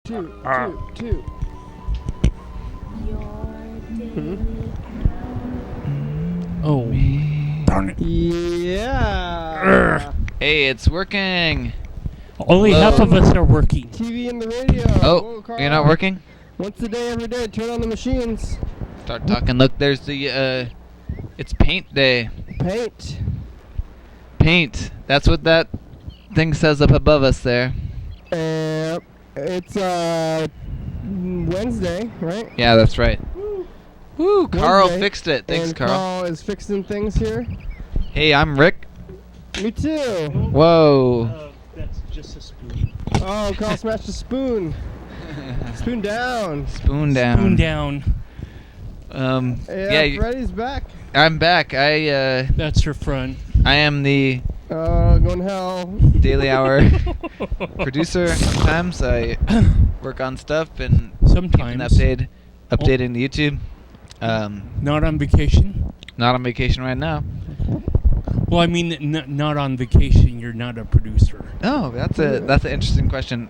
two. Oh, darn it. Yeah. Hey, it's working. Only half of us are working. TV and the radio. Oh, Whoa, Carl. you're not working? Once a day, every day, turn on the machines. Start talking. Look, there's the, it's paint day. Paint. Paint. That's what that thing says up above us there. It's Wednesday, right? Yeah, that's right. Woo, Carl Wednesday, fixed it. Thanks, and Carl. Carl is fixing things here. Hey, I'm Rick. Me too. Whoa. That's just a spoon. Oh, Carl smashed a spoon. Spoon down. Spoon down. Spoon down. Yeah, Freddy's back. I'm back. That's her front. I am the Going hell. Daily Hour producer. Sometimes I work on stuff and Sometimes. keep updating the YouTube. Not on vacation? Not on vacation right now. Well, I mean, not on vacation. You're not a producer. Oh, that's an interesting question.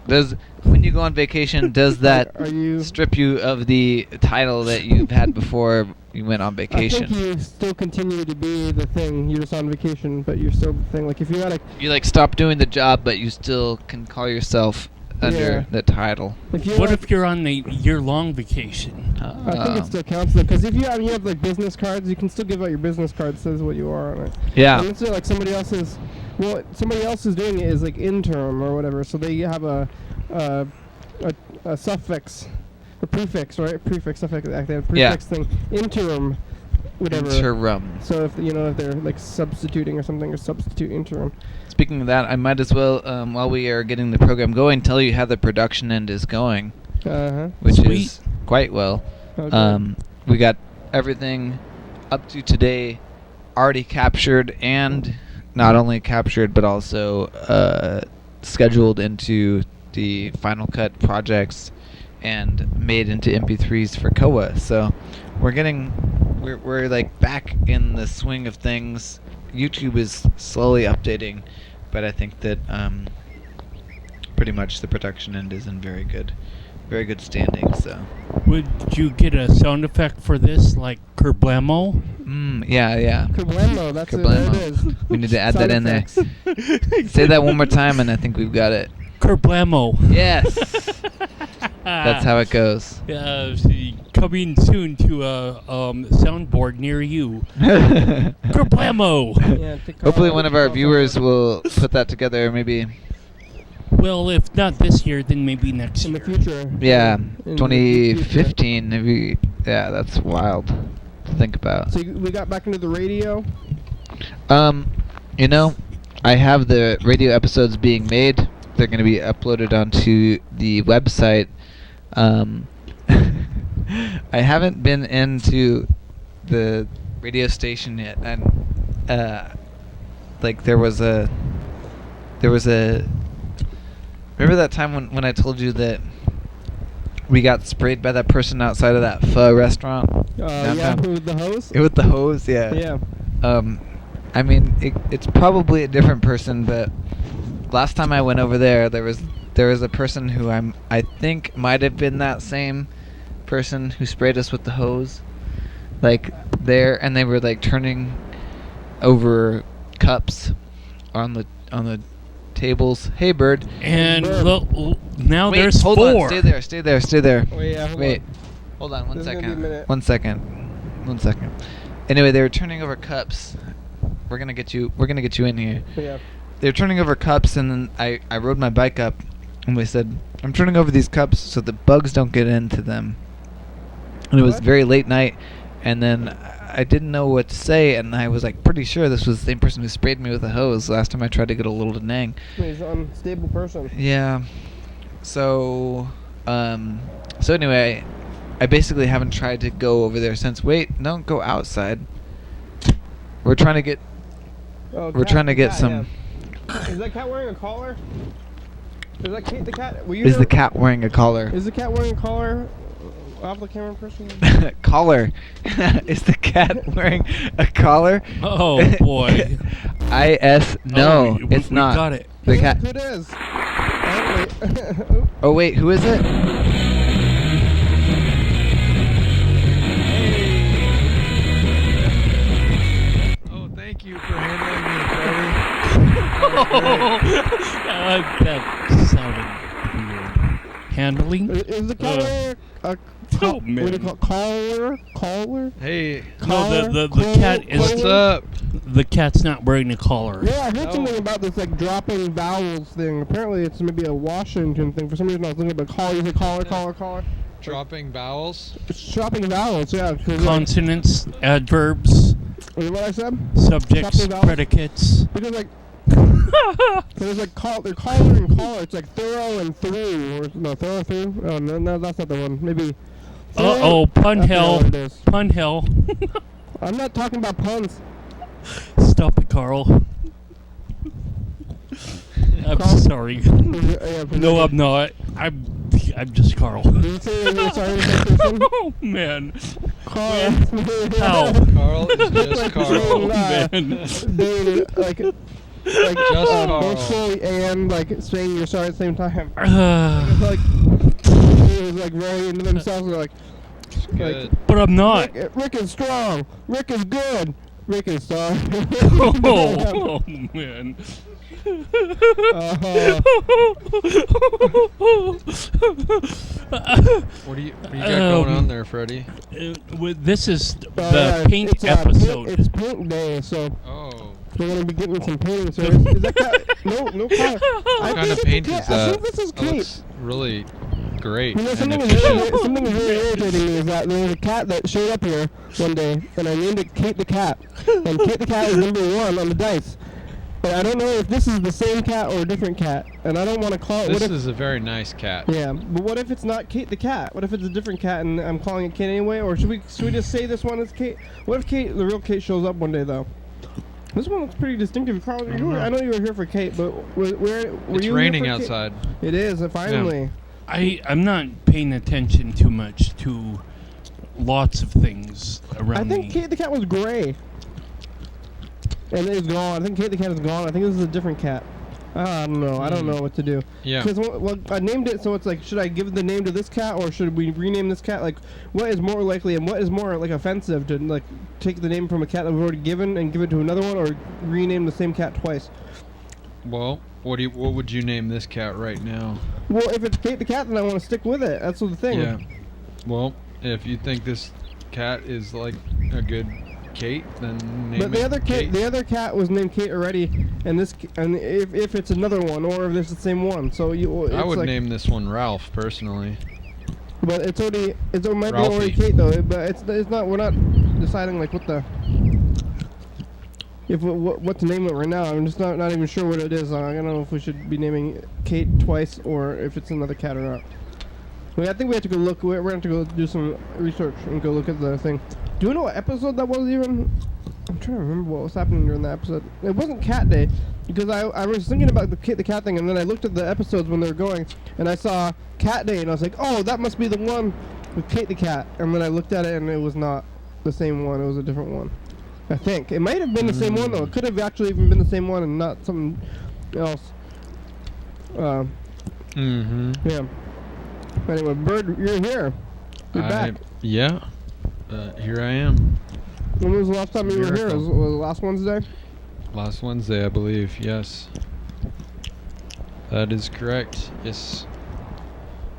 When you go on vacation, does that strip you of the title that you've had before you went on vacation? I think you still continue to be the thing. You're just on vacation, but you're still the thing. Like if you're you like stop doing the job, but you still can call yourself under the title. What if you're on a year-long vacation? I think it still counts though, because if you have like business cards, you can still give out your business card that says what you are on it. Yeah. And it's like somebody else is doing it is like interim or whatever, so they have a suffix, a prefix, right? Prefix, suffix, they have a prefix thing. Interim, whatever. Interim. So if if they're like substituting or something, or substitute interim. Speaking of that, I might as well, while we are getting the program going, tell you how the production end is going, which Sweet. is quite well. Okay. We got everything up to today already captured, and not only captured, but also scheduled into the Final Cut projects and made into MP3s for Koa. So we're like back in the swing of things. YouTube is slowly updating, but I think that pretty much the production end is in very good standing. So Would you get a sound effect for this, like kerblamo? Yeah. Kerblamo, that's Kerblamo. it is. We need to add that in there. effects. Say that one more time, and I think we've got it. Kerblamo. Yes. That's how it goes. Coming soon to a soundboard near you. Kerblamo. Yeah, Hopefully one of our viewers will put that together, maybe. Well, if not this year, then maybe next in year. the future. Yeah, In the 2015. Maybe. Yeah, that's wild to think about. So we got back into the radio. I have the radio episodes being made. They're going to be uploaded onto the website. I haven't been into the radio station yet, and there was a. Remember that time when I told you that we got sprayed by that person outside of that pho restaurant? Yeah, with the hose? With the hose, yeah. Yeah. I mean, it's probably a different person, but last time I went over there was a person who I think might have been that same person who sprayed us with the hose. Like there, and they were like turning over cups on the tables. Hey, bird. And now Wait, there's hold 4. on. Stay there. Wait, yeah, Wait. Hold on This is gonna be a minute. One second. Anyway, they were turning over cups. We're gonna get you in here. Yeah. They were turning over cups, and then I rode my bike up, and we said, I'm turning over these cups so the bugs don't get into them. And it was very late night, and then I didn't know what to say, and I was like pretty sure this was the same person who sprayed me with a hose last time I tried to get a little Danang. He's an unstable person. Yeah. So anyway, I basically haven't tried to go over there since. Wait, don't go outside. We're trying to get some. Yeah. Is that cat wearing a collar? Is that Kate the cat? Is the cat wearing a collar? Is the cat wearing a collar? Off the camera person? Collar. Is the cat wearing a collar? Oh, boy. No, it's not. Got it. The cat. It is. Oh, wait, who is it? That sounded weird. Handling? Is the cat wearing a Oh, what do you man. call it? Collar? Hey, No, the Collar? cat is. what's up? The cat's not wearing a collar. Yeah, I heard No. something about this like dropping vowels thing. Apparently, it's maybe a Washington thing. For some reason, I was thinking about collar. You say collar. Dropping vowels? It's dropping vowels. Yeah. 'Cause, Consonants, adverbs, like, what I said? subjects, Dropping vowels? predicates. Because like. So there's like they're collar and collar. It's like thorough and through, or no thorough through. Oh no, that's not the one. Maybe. Uh-oh, pun I forgot hell. what it is. Pun hell. I'm not talking about puns. Stop it, Carl. I'm Carl? sorry. Yeah, No, I'm not. I'm just Carl. Did you say you're sorry to say something? Oh, man. Carl. How? Carl is just Like Carl. Oh, man. Being like Just Carl. boastful and like saying you're sorry at the same time. Like it was like very into themselves. They're like, Good. But I'm not. Rick is strong. Rick is good. Rick is sorry. Oh, man. What do you got going on there, Freddie? This is Yeah, the paint it's, episode. It's paint day, so Oh. we're gonna be getting some painting service. Is that cat? No color. What kind of paint is I that? think this is That Kate. looks really great You know, and something efficient. is really irritating me is that there was a cat that showed up here one day, and I named it Kate the Cat. And Kate the Cat is #1 on the dice. But I don't know if this is the same cat or a different cat, and I don't want to call it. This what if, is a very nice cat. yeah, but what if it's not Kate the Cat? What if it's a different cat and I'm calling it Kate anyway? Or should we just say this one is Kate? What if Kate, the real Kate, shows up one day though? This one looks pretty distinctive. Carl, I know you were here for Kate, but were It's you raining here for Kate? outside. It is, finally. I'm not paying attention too much to lots of things around I think me. Kate the Cat was gray. And it's gone. I think Kate the Cat is gone. I think this is a different cat. I don't know. I don't know what to do. Yeah. Because I named it, so it's like, should I give the name to this cat or should we rename this cat? Like, what is more likely and what is more like offensive to like take the name from a cat that we've already given and give it to another one, or rename the same cat twice? Well, what would you name this cat right now? Well, if it's Kate the Cat, then I want to stick with it. That's the thing. Yeah. Well, if you think this cat is like a good Kate, then name But the it other Kate. cat was named Kate already, and if it's another one or if it's the same one, so it's I would like, name this one Ralph personally. But it might be Ralphie. already Kate though. But it's not. We're not deciding like what to name it right now. I'm just not even sure what it is. I don't know if we should be naming Kate twice or if it's another cat or not. I think we have to go look. We're gonna have to go do some research and go look at the thing. Do you know what episode that was even? I'm trying to remember what was happening during that episode. It wasn't Cat Day, because I was thinking about the Kate the Cat thing, and then I looked at the episodes when they were going, and I saw Cat Day, and I was like, oh, that must be the one with Kate the Cat. And then I looked at it, and it was not the same one. It was a different one. I think it might have been the same one though. It could have actually even been the same one and not something else. Mm-hmm. Yeah. Anyway, Bird, you're here. You're back. Yeah. Here I am. When was the last time you were here? Miracle. Was it last Wednesday? Last Wednesday, I believe. Yes. That is correct. Yes.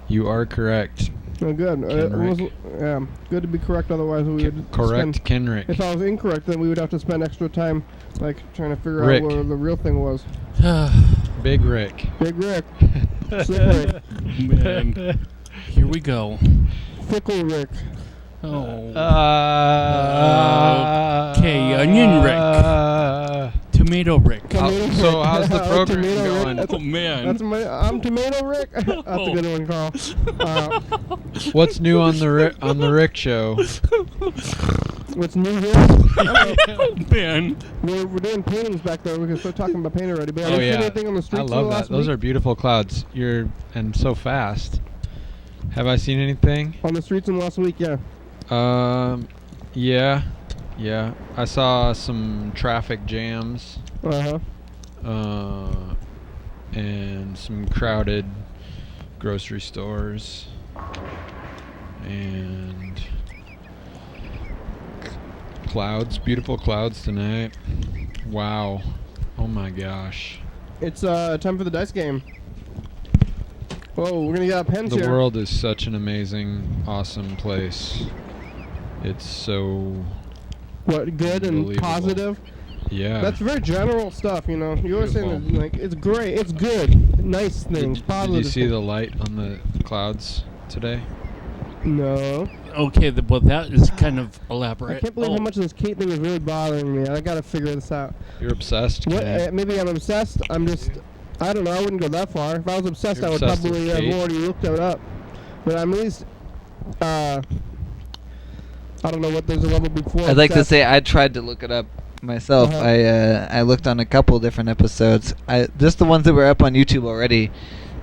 You are correct. Oh, good. Kenrick. Yeah, good to be correct. Otherwise, we would Correct, spend, Kenrick. if I was incorrect, then we would have to spend extra time, like trying to figure Rick. out what the real thing was. Big Rick. Big Rick, Slick Rick, Man. Here we go. Fickle Rick. Oh. Okay, Onion Rick. Tomato Rick. Tomato so Rick. how's the program Tomato Rick. going? That's Oh, man. I'm Tomato Rick. That's a good one, Carl. What's new on the Rick show? What's new here? Oh, man. We're doing paintings back there. We can start talking about paint already. But Oh have you yeah, seen anything on the I streets love that. last Those week? are beautiful clouds. And so fast. Have I seen anything? On the streets in last week, yeah. Yeah. I saw some traffic jams. Uh-huh. And some crowded grocery stores. And clouds, beautiful clouds tonight. Wow. Oh my gosh. It's time for the dice game. Whoa, we're gonna get our pens The here. world is such an amazing, awesome place. It's so What, good and unbelievable. positive? Yeah. That's very general stuff, you know. You always saying Beautiful. like it's great, it's good, nice things, Did positive. you see things. the light on the clouds today? No. Okay, well that is kind of I elaborate. can't believe Oh, how much this Kate thing is really bothering me. I gotta figure this out. You're obsessed. What? Kenny. Maybe I'm obsessed. I'm just. I don't know. I wouldn't go that far. If I was obsessed, You're I would obsessed with probably have Kate? already looked it up. But I'm at least. I don't know what there's a level before. I'd like to obsessed. say I tried to look it up myself. Uh-huh. I looked on a couple different episodes. Just the ones that were up on YouTube already,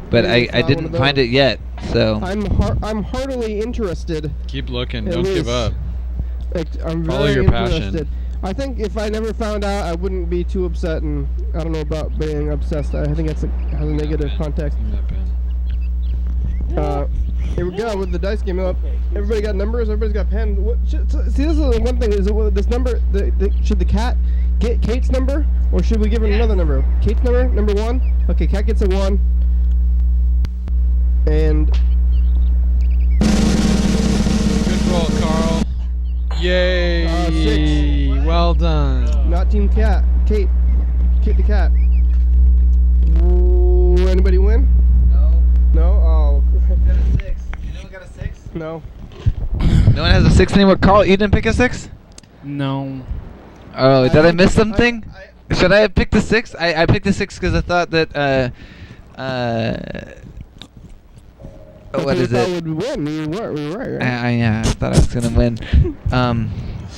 but Yeah, I it's not one didn't of find those. it yet. So I'm heartily interested. Keep looking. At Don't give least- up. Like, I'm Follow very your passion. interested. I think if I never found out, I wouldn't be too upset. And I don't know about being obsessed. I think that's has a negative context. Give me that pen. Here we go with the dice game. Everybody got numbers. Everybody's got pen. See, this is the one thing. Is it this number? Should the cat get Kate's number, or should we give her another number? Kate's number 1. Okay, cat gets a 1. And Good roll, Carl. Yay! 6. Well done. not Team Cat. Kate the cat. Ooh, anybody win? No. Oh. Anyone got a 6? No. No one has a 6 anymore. Carl, you didn't pick a 6? no. Oh, did I miss I- something? Should I have picked the 6? I picked the 6 because I thought that what is Thought it? would win. We were right. Right? Yeah, I thought I was gonna win.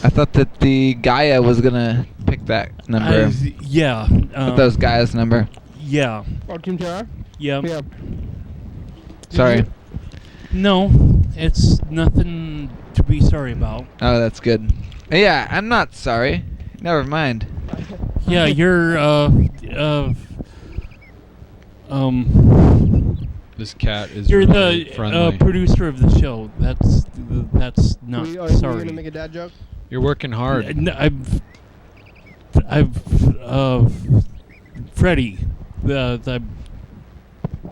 I thought that the Gaia was gonna pick that number. Yeah. That was Gaia's number. Yeah. Oh, Team Terra. Yeah. Yeah. Sorry. No, it's nothing to be sorry about. Oh, that's good. Yeah, I'm not sorry. Never mind. Yeah, you're This cat is you're really the friendly. producer of the show. That's not Are you sorry. gonna make a dad joke? You're working hard. Freddie, the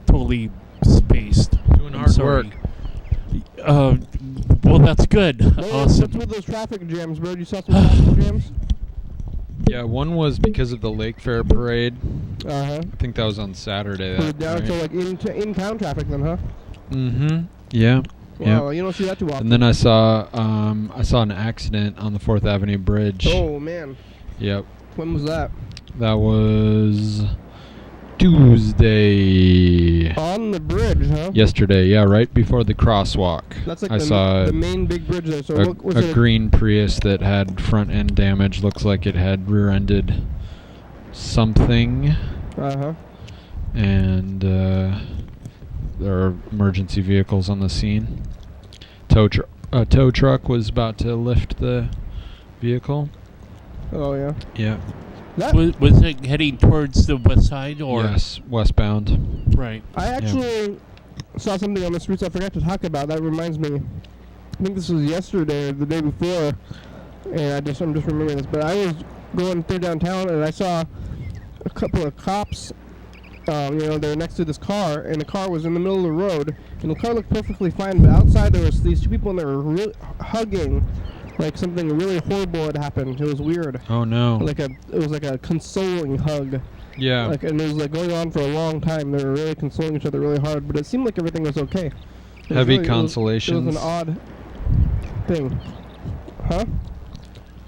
totally spaced. Doing I'm hard sorry. work. Well, that's good. What's Awesome. with those traffic jams, bro? You saw some traffic jams? Yeah, one was because of the Lake Fair parade. Uh-huh. I think that was on Saturday. So down to like in-town traffic then, huh? Mm-hmm. Yeah. Yeah. Wow, you don't see that too often. And then I saw an accident on the 4th Avenue Bridge. Oh, man. Yep. When was that? That was Tuesday. On the bridge, huh? Yesterday, yeah, right before the crosswalk. That's like I saw the main big bridge there. So a, what was a it? green Prius that had front end damage. Looks like it had rear-ended something. Uh-huh. And there are emergency vehicles on the scene. A tow truck was about to lift the vehicle. Oh, yeah. Yeah. That, Was it heading towards the west side or Yes, westbound. right? I actually saw something on the streets I forgot to talk about. That reminds me. I think this was yesterday or the day before, and I'm just remembering this. But I was going through downtown and I saw a couple of cops. They're next to this car, and the car was in the middle of the road, and the car looked perfectly fine. But outside there was these two people, and they were really hugging, like something really horrible had happened. It was weird. Oh no. It was like a consoling hug. Yeah. And it was like going on for a long time. They were really consoling each other really hard, but it seemed like everything was okay. It was Heavy it was consolations. an odd thing. Huh?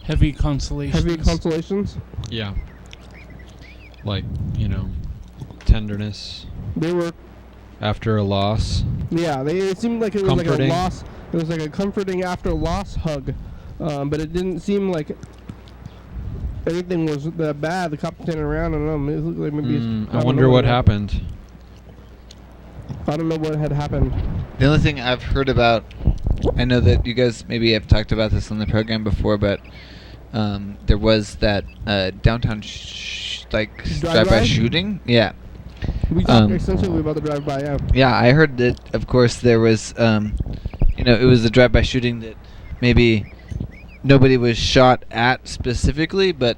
Heavy consolations. Heavy consolations? Yeah. Like, tenderness They were, after a loss. yeah, it seemed like it was Comforting. like a loss. It was like a comforting after loss hug. But it didn't seem like anything was that bad. The cop standing around, I don't know. It looked like maybe. I wonder what happened. I don't know what had happened. The only thing I've heard about, I know that you guys maybe have talked about this on the program before, but there was that downtown drive-by shooting. Yeah. We talked extensively about the drive-by, yeah. Yeah, I heard that, of course, there was, it was a drive-by shooting that maybe nobody was shot at specifically, but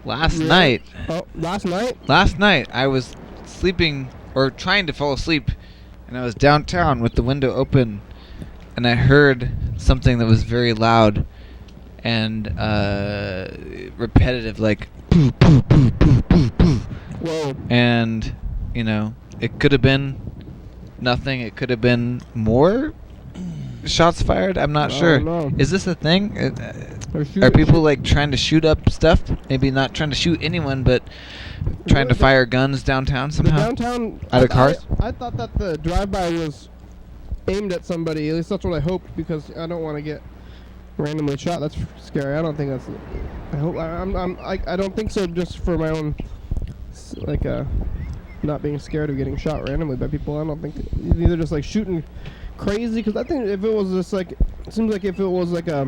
Last Yeah. night. Oh, last night? Last night, I was sleeping or trying to fall asleep, and I was downtown with the window open, and I heard something that was very loud and repetitive, like poo, poo, poo, poo, poo, poo. Whoa. And, you know, it could have been nothing. It could have been more shots fired. I'm not I sure. don't know. Is this a thing? Or shoot- Are people like trying to shoot up stuff? Maybe not trying to shoot anyone, but trying to fire guns downtown The somehow? downtown. Out of cars? I thought that the drive-by was aimed at somebody. At least that's what I hoped, because I don't want to get randomly shot. That's scary. I don't think that's. I hope. I don't think so. Just for my own, like, not being scared of getting shot randomly by people. I don't think either just like shooting crazy. Because I think if it was just like, it seems like if it was like a.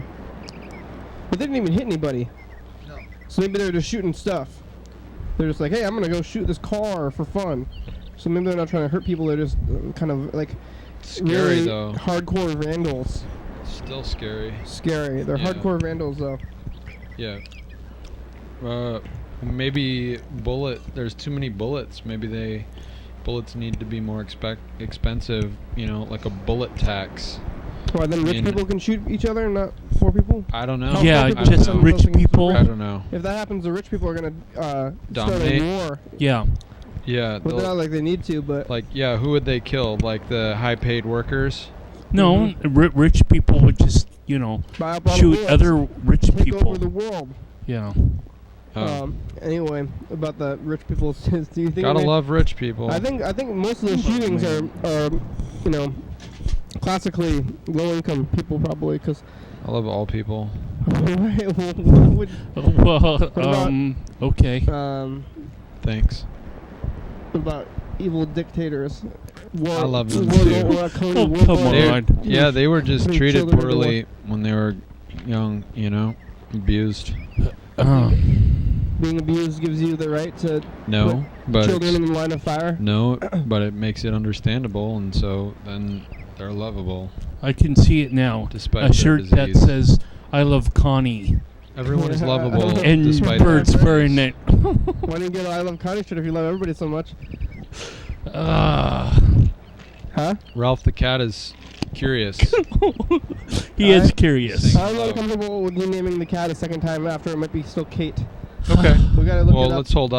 But they didn't even hit anybody. No. So maybe they're just shooting stuff. They're just like, hey, I'm gonna go shoot this car for fun. So maybe they're not trying to hurt people. They're just kind of like Scary really though. hardcore vandals. Still scary. Scary. They're Yeah. hardcore vandals though. Yeah. Maybe there's too many bullets. Maybe bullets need to be more expensive, you know, like a bullet tax. Why then rich In- people can shoot each other and not poor people? I don't know. Yeah, I people don't just know. rich people. I don't know. If that happens, the rich people are gonna start Dominate. a war. Yeah. Yeah, But not like they need to. But like, yeah, who would they kill? Like the high-paid workers? No, rich people would just, you know, buy up all the shoot bullets, other rich take people. over the world. Yeah. Oh. Anyway, about the rich people, do you think? Gotta love rich people. I think most of the shootings are you know, classically low-income people probably, because. I love all people. Well, okay. Thanks. About evil dictators. I love them war- too. war- Coney Oh, War- come war- on. Yeah, they were just Putting treated children to poorly when they were young, you know, abused. Being abused gives you the right to No, put but children in the line of fire. no, but it makes it understandable, and so then they're lovable. I can see it now. Despite A their shirt that disease. says, I love Connie. Everyone is lovable, And despite birds their wearing disease. it. Why don't you get an I love Connie shirt if you love everybody so much? Huh? Ralph the cat is curious. He is Alright. curious. Sing. I'm uncomfortable with you naming the cat a second time after it might be still Kate. Okay. We gotta look Well, it up. let's hold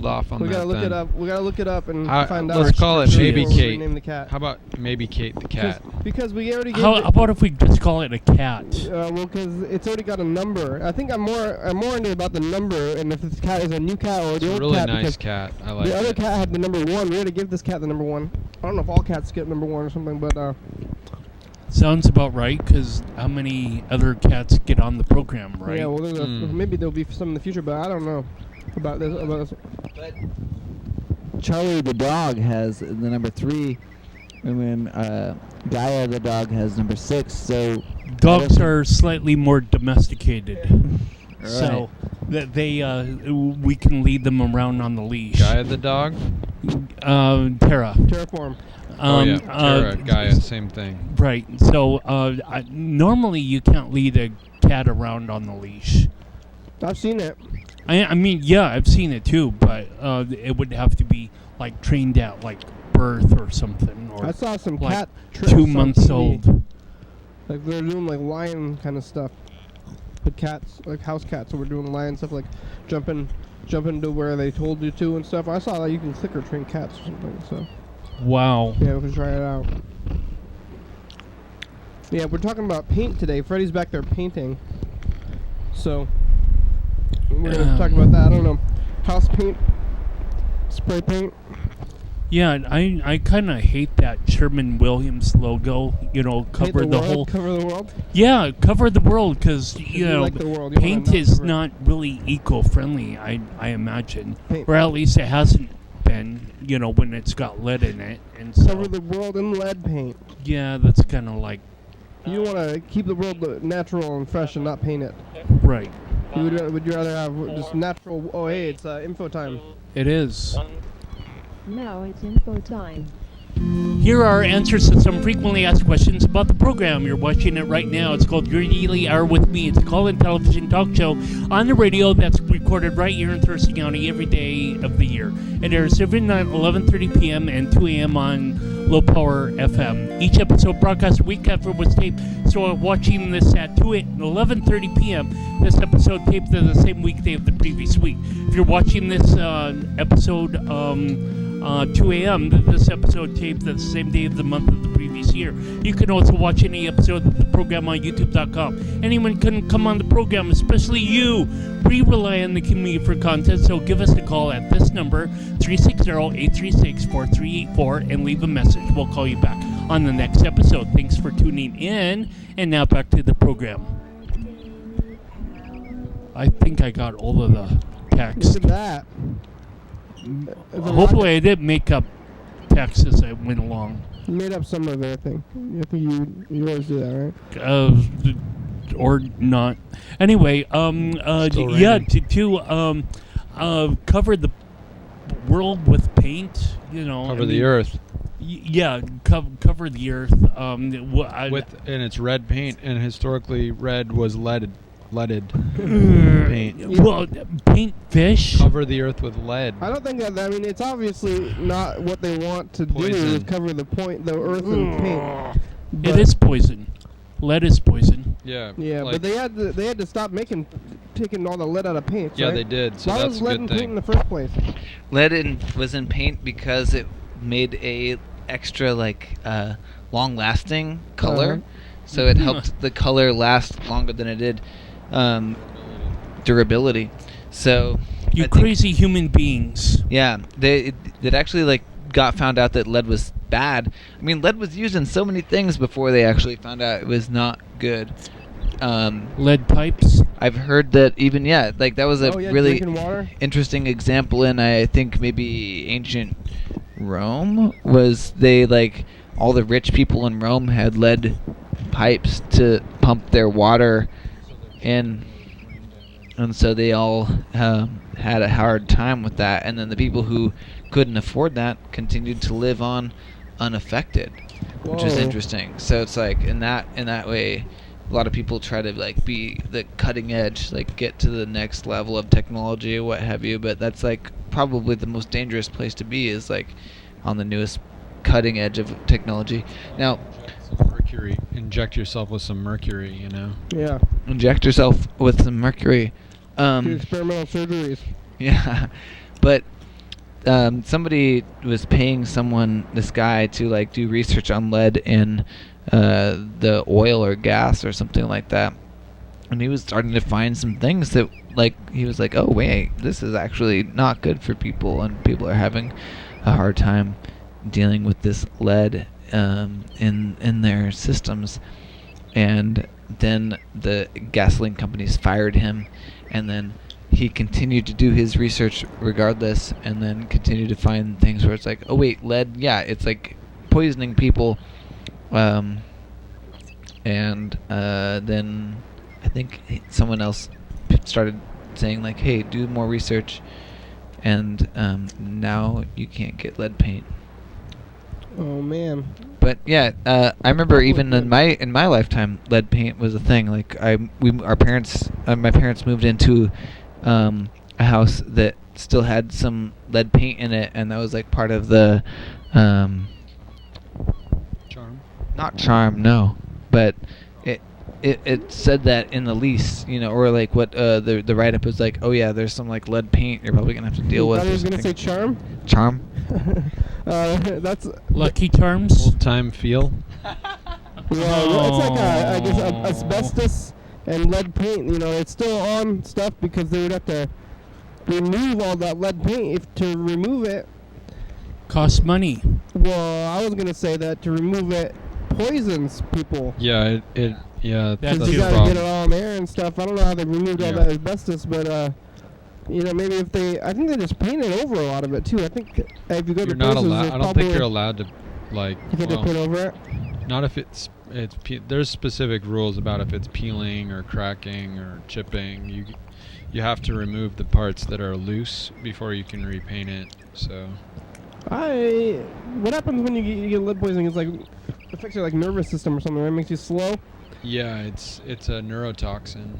off on We that gotta look then. it up. We gotta look it up and How- find out. let's call it maybe before we Kate. Name the cat. How about maybe Kate the cat? Because we already gave How it, about if we just call it a cat? well, because it's already got a number. I think I'm more into about the number, and if this cat is a new cat or It's the a old really cat. nice because cat. I like the other it. cat had the number 1. We had to give this cat the number 1. I don't know if all cats get number 1 or something, but Sounds about right, because how many other cats get on the program, right? yeah. Well, there's Hmm. maybe there'll be some in the future, but I don't know about this. But Charlie the dog has the number 3, and then Gaia the dog has number 6. So Dogs are slightly more domesticated, Right. so that we can lead them around on the leash. Gaia the dog? Terra. Terraform. Oh yeah, Terra, Gaia, same thing. Right. So normally you can't lead a cat around on the leash. I've seen it. I mean, yeah, I've seen it too, but it would have to be like trained at like birth or something, or I saw some like cat trips 2 on months TV. old. Like they're doing like lion kind of stuff. The cats, like house cats, were doing lion stuff, like jumping to where they told you to and stuff. I saw that you can clicker train cats or something. So Wow. yeah, we can try it out. Yeah, we're talking about paint today. Freddie's back there painting. So we're gonna talk about that. I don't know, house paint, spray paint. Yeah, I kind of hate that Sherman-Williams logo. You know, Paint cover the world, whole. cover the world. Yeah, cover the world, because you know like the world, you wanna paint not is cover it. not really eco-friendly. I imagine, Paint. or at least it hasn't been. You know, when it's got lead in it, and so Cover the world in lead paint. yeah, that's kind of like You want to keep the world natural and fresh and not paint it. right. Would you rather have just natural? Oh, hey, it's info time. It is. Now it's info time. Here are answers to some frequently asked questions about the program. You're watching it right now. It's called Your Daily Hour with Me. It's a call-in television talk show on the radio that's recorded right here in Thurston County every day of the year. It airs every night at 11:30 p.m. and 2 a.m. on Low Power FM. Each episode broadcast a week after it was taped. So watching this at 11:30 p.m., this episode taped the same weekday of the previous week. If you're watching this episode 2 a.m., this episode taped the same day of the month of the previous year. You can also watch any episode of the program on YouTube.com. Anyone can come on the program, especially you. We rely on the community for content, so give us a call at this number, 360-836-4384, and leave a message. We'll call you back on the next episode. Thanks for tuning in, and now back to the program. I think I got all of the text. Look at that. Hopefully I didn't make up text as I went along. You made up some of it, I think. I think you always do that, right? Or not. Anyway, yeah, to cover the world with paint, you know. Cover the earth. Yeah, cover the earth. And it's red paint, and historically red was leaded paint. Well, paint fish. Cover the earth with lead. I don't think that. I mean, it's obviously not what they want to do. Is cover the earth in paint. It is poison. Lead is poison. Yeah. Yeah, like, but they had to stop taking all the lead out of paint. Yeah, right? they did. So Why that's was a lead good in thing. paint in the first place? Lead was in paint because it made a extra long-lasting color, so it helped the color last longer than it did durability. So You crazy human beings. yeah, it actually got found out that lead was bad. I mean, lead was used in so many things before they actually found out it was not good. Lead pipes. I've heard that even that was a really drinking water. interesting example in, I think, maybe ancient Rome. Was they all the rich people in Rome had lead pipes to pump their water in, and so they all had a hard time with that. And then the people who couldn't afford that continued to live on unaffected, which is Whoa. interesting. So it's in that way, a lot of people try to be the cutting edge, get to the next level of technology or what have you. But that's probably the most dangerous place to be, is on the newest cutting edge of technology. Now, mercury. Inject yourself with some mercury, you know. Yeah. inject yourself with some mercury. Do experimental surgeries. Yeah, but somebody was paying this guy to do research on lead in the oil or gas or something like that, and he was starting to find some things that he was oh wait, this is actually not good for people, and people are having a hard time dealing with this lead in their systems. And then the gasoline companies fired him, and then he continued to do his research regardless, and then continued to find things where it's oh wait, lead, yeah, it's poisoning people. And then I think someone else started saying hey, do more research, and now you can't get lead paint. Oh man. But yeah, I remember even in my lifetime, lead paint was a thing. My parents moved into a house that still had some lead paint in it, and that was part of the Charm. not charm, no, but it said that in the lease, or what the write-up was oh yeah, there's some lead paint you're probably gonna have to deal with. I or was gonna say something. charm. Charm. That's Lucky Charms. Old time feel. yeah. It's I guess asbestos and lead paint. It's still on stuff because they would have to remove all that lead paint. If to remove it Costs money. Well, I was gonna say that to remove it poisons people. Yeah, yeah, That's Because the you gotta problem. get it all in there and stuff. I don't know how they removed all Yeah. that asbestos, but maybe if I think they just painted over a lot of it too. I think if you go You're to not places, allowed. there's I don't think you're probably- allowed to You can't just paint over it. not if it's there's specific rules about if it's peeling or cracking or chipping. You have to remove the parts that are loose before you can repaint it. So What happens when you get lead poisoning? It's like affects your like nervous system or something, right? It makes you slow. Yeah, it's a neurotoxin.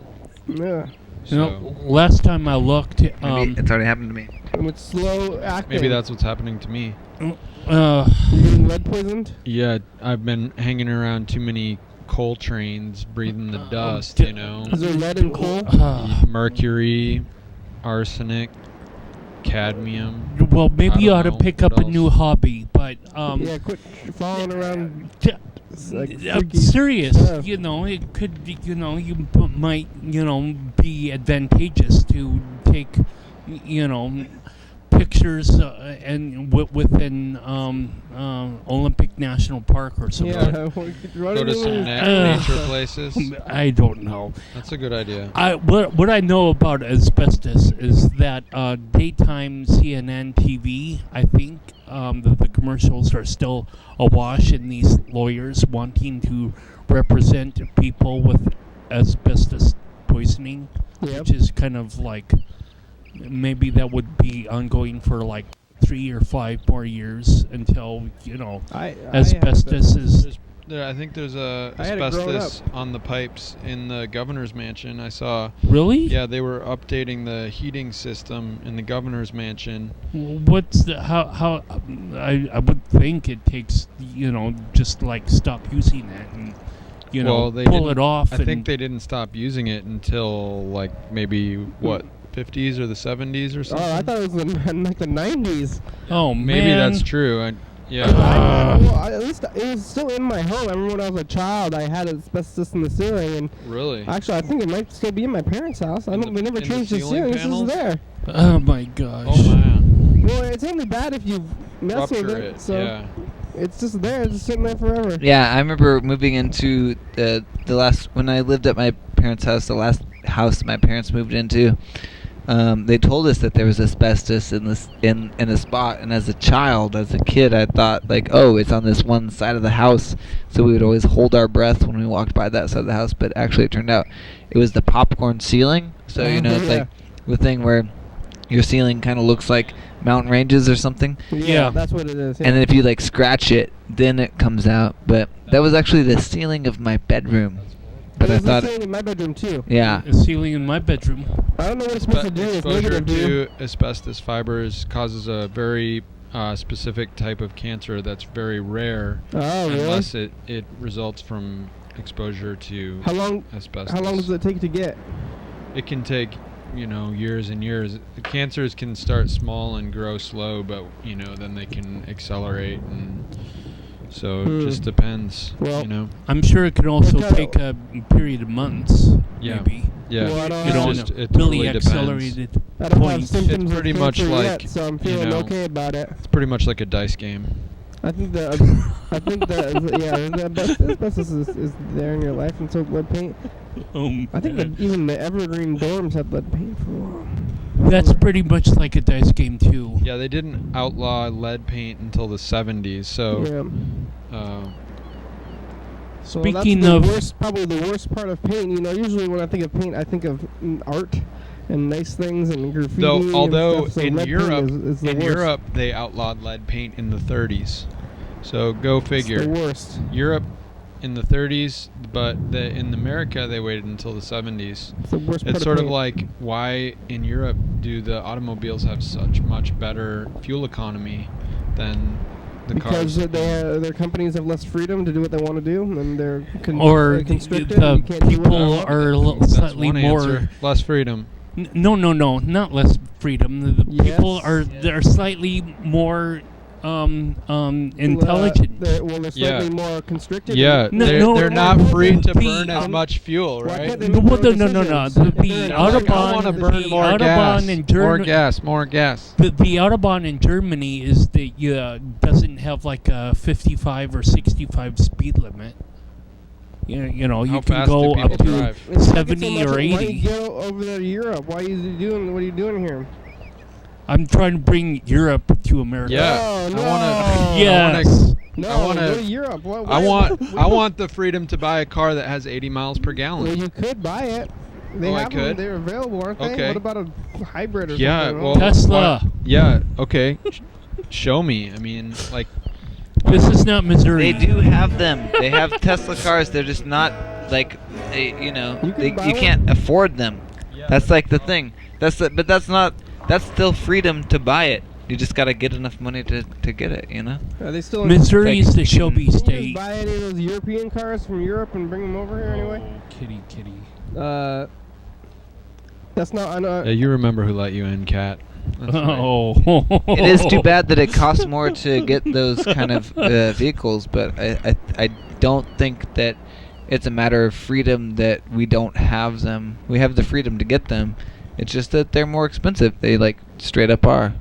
Yeah. You know, last time I looked, Maybe it's already happened to me. And it's slow acting. Maybe that's what's happening to me. You're getting lead poisoned? Yeah, I've been hanging around too many coal trains, breathing the dust, you know. Is there lead in coal? Mercury, arsenic, cadmium. Well, maybe you ought to know. pick What up a else? new hobby, but Yeah, quit following around. Like I'm freaky serious. stuff. You know, it could. You know, might. You know, be advantageous to take. You know, pictures and within Olympic National Park or something. Yeah, Go to some nature places. I don't know. That's a good idea. What I know about asbestos is that daytime CNN TV, I think the commercials are still awash in these lawyers wanting to represent people with asbestos poisoning, Yep. which is kind of like maybe that would be ongoing for like 3 or 5 more years until asbestos is. I think there's I had it growing asbestos on the pipes in the governor's mansion. I saw. Really? Yeah, they were updating the heating system in the governor's mansion. What's the how I would think it takes just like stop using it and Well, they pull didn't- it off. I think they didn't stop using it until like maybe what 50s or the 70s or something. Oh, I thought it was in like the 90s. Oh Maybe man, that's true. Yeah. At least it was still in my home. I remember when I was a child, I had asbestos in the ceiling, and Really? actually, I think it might still be in my parents' house. They never in the changed the ceiling ceiling. This is panels? there. Oh my gosh. Oh man. Well, it's only bad if you mess with Rupture it. it. So Yeah. it's just there. It's just sitting there forever. Yeah, I remember moving into the last when I lived at my parents' house. The last house my parents moved into, they told us that there was asbestos in a spot. And as a kid, I thought like, oh, it's on this one side of the house. So we would always hold our breath when we walked by that side of the house. But actually, it turned out it was the popcorn ceiling. So it's Yeah. like the thing where your ceiling kind of looks like mountain ranges or something. Yeah. That's what it is. Yeah. And then if you like scratch it, then it comes out. But that was actually the ceiling of my bedroom. But I There's thought, the same in my bedroom too. yeah, The ceiling in my bedroom. I don't know what it's supposed to do. It's Exposure negative, dude. to asbestos fibers causes a very specific type of cancer that's very rare, Oh, really? unless it results from exposure to How long? asbestos. How long does it take to get? It can take, years and years. Cancers can start small and grow slow, but then they can accelerate, and so it just depends. Well, I'm sure it could also What kind take a period of months. Yeah. Maybe. Yeah, Well, I don't it's know. just it really totally depends. accelerated I don't have points. symptoms It's pretty of much cancer like, yet, so I'm feeling okay about it. It's pretty much like a dice game. I think the asbestos is there in your life until lead paint. I think that even the evergreen dorms had lead paint for a while. That's pretty much like a dice game too. Yeah, they didn't outlaw lead paint until the 70s, so Yeah. So Speaking that's of- the worst, probably the worst part of paint. Usually when I think of paint, I think of art and nice things and graffiti. though although and stuff, so in lead Europe paint is the worst. they outlawed lead paint in the 30s. So go figure. It's the worst. Europe in the 30s, but in America they waited until the 70s. It's the worst part It's sort of paint. like why in Europe do the automobiles have such much better fuel economy than the because cars? their companies have less freedom to do what they want to do, and they're Or constricted. the and you can't do people what are a little That's slightly one more. answer. Less freedom. No, not less freedom. The people Yes. they're slightly more intelligent. They're slightly Yeah. more constricted. Yeah, No, they're, no, they're not free to the, burn as much fuel, why right? can't they No, make their no. decisions? The If they're in I want Autobahn, to burn the more Autobahn gas. in More Germany. gas. More gas. The Autobahn in Germany is that doesn't have like a 55 or 65 speed limit. You How can fast go do up people to drive? It's like it's 70 or Why 80. you go over there to Europe? What are you doing here? I'm trying to bring Europe to America. Yeah, Oh, I no. wanna. Yes. No, I wanna- go to Europe. What, I want the freedom to buy a car that has 80 miles per Well, gallon. you could buy it. They Oh, I have them. could? They're available, aren't they? Okay. What about a hybrid or Yeah, something? well, Tesla. Yeah. Okay. show me. I mean, like, This is not Missouri. They do have them. They have Tesla cars. They're just not like, You can buy you one? can't afford them. That's like the thing. But that's not. That's still freedom to buy it. You just gotta get enough money to get it. You know. Are they still in Missouri is the Can- Shelby Can you state. just buy any of those European cars from Europe and bring them over here anyway? Kitty. That's not. I know. you remember who let you in, Cat? That's right. Oh. It is too bad that it costs more to get those kind of vehicles, but I don't think that it's a matter of freedom that we don't have them. We have the freedom to get them. It's just that they're more expensive. They like straight up are.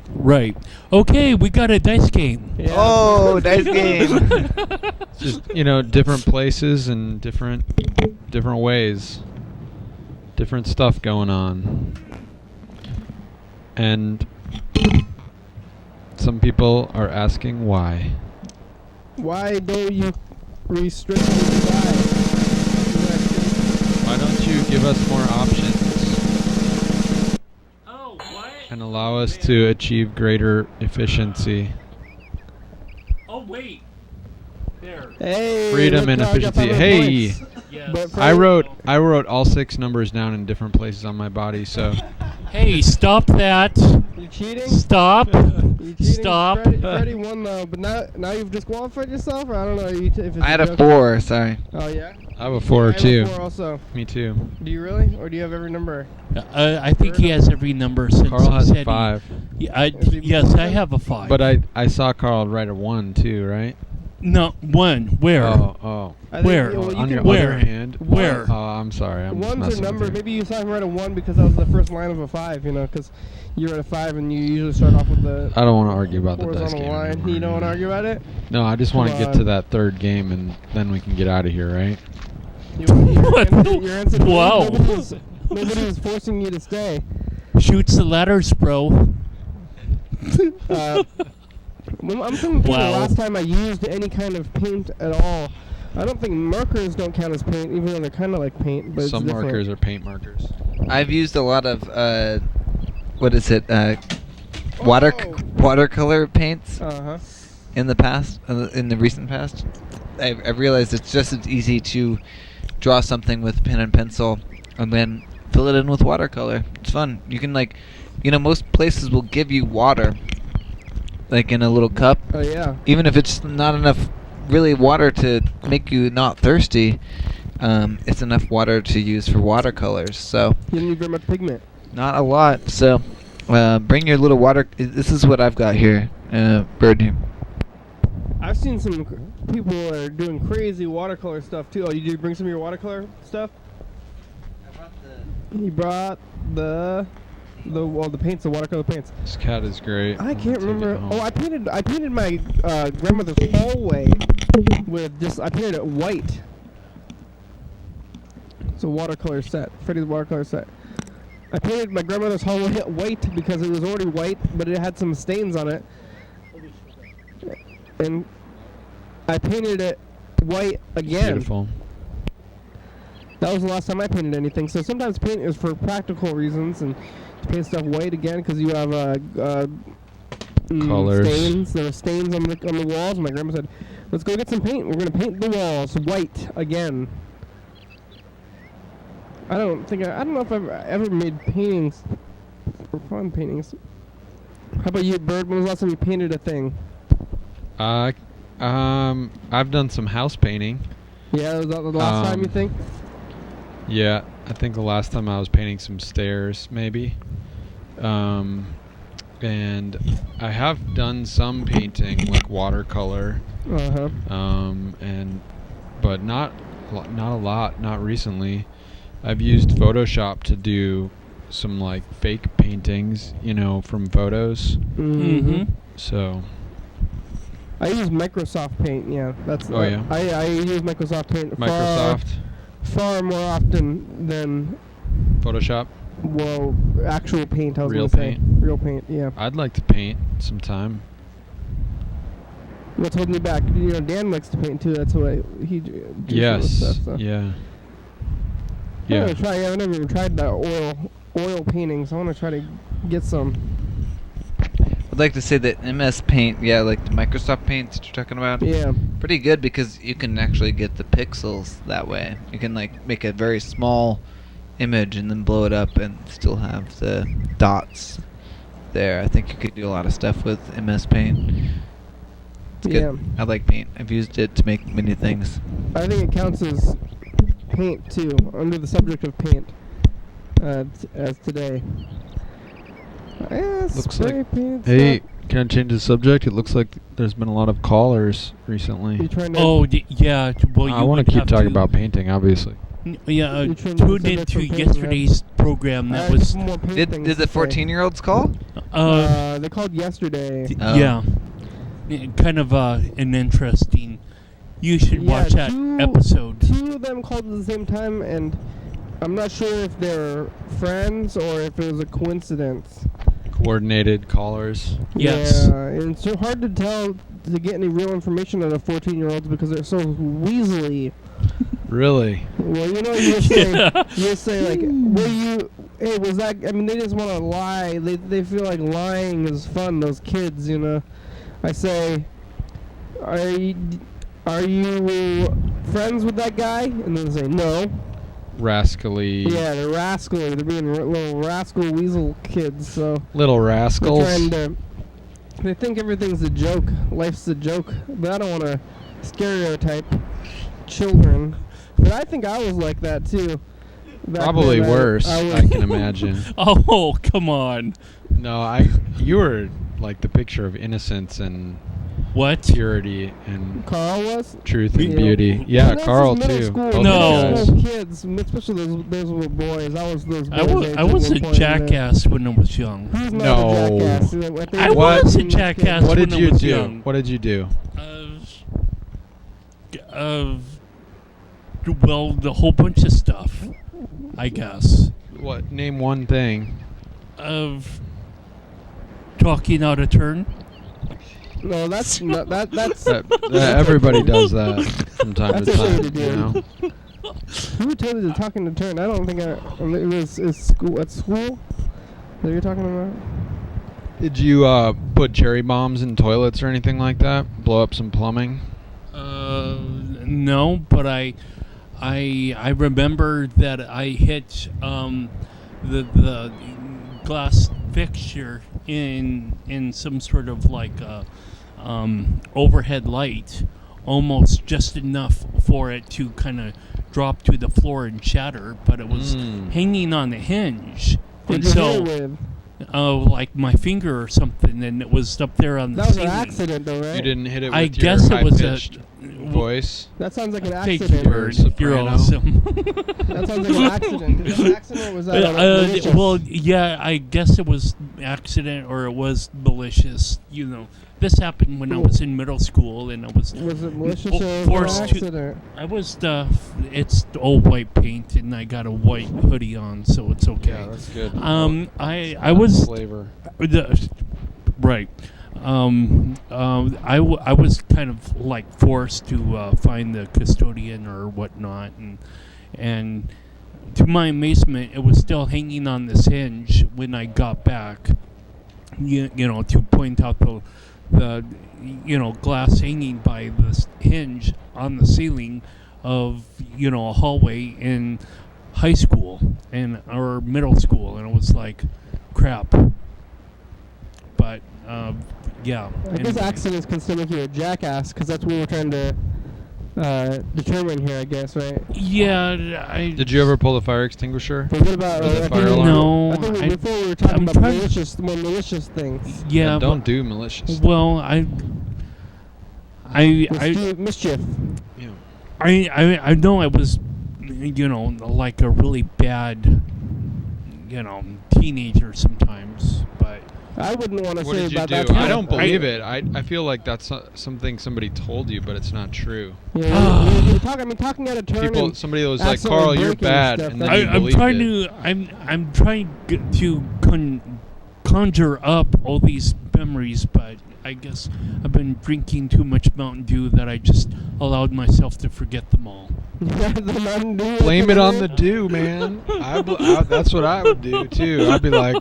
Right. Okay, we got a dice game. Yeah. Oh, nice game. Just different places and different ways, different stuff going on, and some people are asking why. Why don't you restrict me to buy? Why don't you give us more options Oh, what? and allow us to achieve greater efficiency? Oh, wait. There. Hey, Freedom look, and I got efficiency. 500 Hey. points. Yes. But I wrote all 6 numbers down in different places on my body, so Hey, stop that. You cheating? Stop. You cheating? Stop. Freddie won though, but now you've disqualified yourself, or I don't know if it's I had a joke. 4. Sorry. Oh yeah. I have a 4 I or have a 2. 4 also. Me too. Do you really, or do you have every number? I think he has every number since Carl he has said a 5, yes, I have a 5. but I saw Carl write a 1 too, right? No, 1. Where? Oh. I think, Where? well, you On can- your where? other hand. Where? Oh, I'm sorry. I'm just Ones messing are with numbers. you. Maybe you saw him write a 1 because that was the first line of a 5, because you write a 5 and you usually start off with the I don't want to argue about the dice horizontal game line. anymore. You don't want to argue about it? No, I just want to Come get to on. that 3rd game and then we can get out of here, right? Your answer Wow. Nobody was forcing you to stay. Shoots the ladders, bro. I'm thinking the Wow. last time I used any kind of paint at all. I don't think markers don't count as paint, even though they're kind of like paint. But Some it's different. markers are paint markers. I've used a lot of what is it? Watercolor paints Uh-huh. in the past, in the recent past. I've realized it's just as easy to draw something with pen and pencil and then fill it in with watercolor. It's fun. You can most places will give you water, like in a little cup. Oh yeah. Even if it's not enough really water to make you not thirsty, it's enough water to use for watercolors. So You don't need very much pigment. not a lot. So bring your little water. This is what I've got here, Bird. I've seen some people that are doing crazy watercolor stuff too. Oh, you did bring some of your watercolor stuff? He brought the paints, the watercolor paints. This cat is great. I I'm can't gonna take it remember. home. Oh, I painted my grandmother's hallway with just. I painted it white. It's a watercolor set. Freddie's watercolor set. I painted my grandmother's hallway white because it was already white, but it had some stains on it. And I painted it white again. Beautiful. That was the last time I painted anything. So sometimes paint is for practical reasons, and to paint stuff white again because you have Colors. stains. There were stains on the walls. My grandma said, "Let's go get some paint. We're gonna paint the walls white again." I don't know if I've ever made paintings for fun paintings. How about you, Bird? When was the last time you painted a thing? I've done some house painting. Yeah, was that the last time you think? Yeah, I think the last time I was painting some stairs, maybe. And I have done some painting, like watercolor. Uh huh. But not a lot, not recently. I've used Photoshop to do some like fake paintings, from photos. Mm-hmm. So I use Microsoft Paint. Yeah, that's. Oh, yeah? I use Microsoft Paint Microsoft, far more often than Photoshop. actual paint. I was Real gonna paint. say real paint. Yeah. I'd like to paint sometime. What's holding me back? Dan likes to paint too. That's why he do some of the Yes. stuff, so. Yeah. I'm Yeah. gonna try. I've never even tried the oil painting, so I want to try to get some. I'd like to say that MS Paint, yeah, like the Microsoft Paint that you're talking about, Yeah. pretty good because you can actually get the pixels that way. You can like make a very small image and then blow it up and still have the dots there. I think you could do a lot of stuff with MS Paint. It's good. Yeah. I like Paint. I've used it to make many things. I think it counts as paint too, under the subject of paint, as today. Looks spray like- paint's Hey, not- can I change the subject? It looks like there's been a lot of callers recently. you trying to? Oh, yeah. Well, you I want would to keep have talking to- about painting, obviously. Yeah, You turned tuned the into subject from yesterday's program. That was more paint Did things the to say. 14-year-olds call? They called yesterday. Oh. yeah, kind of an interesting. You should Yeah, watch that episode. Two of them called at the same time, and I'm not sure if they're friends or if it was a coincidence. Coordinated callers. Yes. Yeah, and it's so hard to tell to get any real information out of 14-year-olds because they're so weaselly. Really? Well, you know, you just say like, hey, was that? I mean, they just want to lie. They feel like lying is fun. Those kids, you know. I say, are you friends with that guy? And then they say no. Rascally. Yeah, they're rascally. They're being little rascal weasel kids. So Little they're rascals. trying to. They think everything's a joke. Life's a joke. But I don't want to stereotype children. But I think I was like that too. Back Probably then, worse, I I can imagine. Oh, come on. No, you were like the picture of innocence and What? purity and Carl was. truth and Yeah. beauty. Yeah, And this is Carl middle too. School, Both No. of you middle guys. school kids, especially those little boys. I was those boys. I was a jackass when I was young. Who's not No. a jackass? I think I What? was a jackass What when did I you was do? young. What did you do? Well, the whole bunch of stuff, I guess. What? Name one thing. Of talking out of turn. No, that's not that. That's Everybody does that from time That's to a shame time. to do. You know? who told you to talking to turn. I don't think it was school at school that you're talking about. Did you put cherry bombs in toilets or anything like that? Blow up some plumbing? No, but I remember that I hit the glass fixture in some sort of like overhead light, almost just enough for it to kind of drop to the floor and shatter, but it was hanging on the hinge, What'd and you hit so it with? like my finger or something, and it was up there on the That was an ceiling. accident, though, right? You didn't hit it with I your guess it was a high-pitched voice? That sounds like an Thank you, accident. Bird. You're soprano. awesome. That sounds like an accident. Is that an accident or was that malicious? Well, yeah, I guess it was accident or it was malicious. You know, this happened when I was in middle school, and I was Was it malicious Oh, or was forced it to- an accident? I was it's all white paint, and I got a white hoodie on, so it's okay. Yeah, that's good. I was flavor. right. I was kind of like forced to find the custodian or whatnot, and to my amazement, it was still hanging on this hinge when I got back. You know, to point out the glass hanging by this hinge on the ceiling of a hallway in high school or middle school, and it was like crap. But yeah. I guess anyway. accidents can still make you a jackass because that's what we're trying to determine here, I guess, right? Yeah, Did you ever pull the fire extinguisher? But what about Or the I fire think alarm? No, I think I- before we were talking I'm about trying- more malicious things. Yeah, Don't do malicious. well, I Mischief. You know, I know I was, like a really bad, teenager sometimes, but I wouldn't want to what say did you about do? that. I don't believe it. I feel like that's something somebody told you, but it's not true. Yeah, you're talking out of turn. People, and somebody that was like, accidentally Carl, you're breaking bad, stuff, and that's- then you I'm believed trying it. to I'm trying to conjure up all these memories, but I guess I've been drinking too much Mountain Dew that I just allowed myself to forget them all. The Mountain Dew. Blame it on the dew, man. That's what I would do too. I'd be like,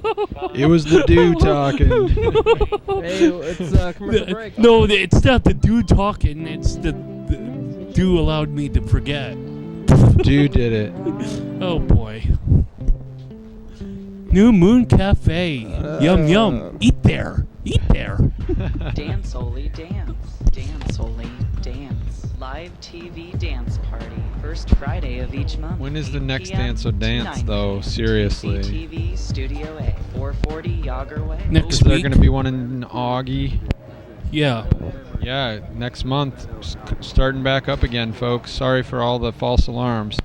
it was the dew talking. Hey, it's commercial break. No, it's not the Dew talking. It's the Dew allowed me to forget. Dew did it. Oh boy. New Moon Cafe. Yum yum. Eat there. Eat there. Dance Oli Dance. Dance Oli Dance. Live TV dance party. First Friday of each month. When is the 8 next p.m. Dance or to Dance, 9 though? p.m. Seriously. TCTV Studio A. 440 Yager Way. Next Is there week. going to be one in Augie? Yeah. Yeah, next month. Starting back up again, folks. Sorry for all the false alarms.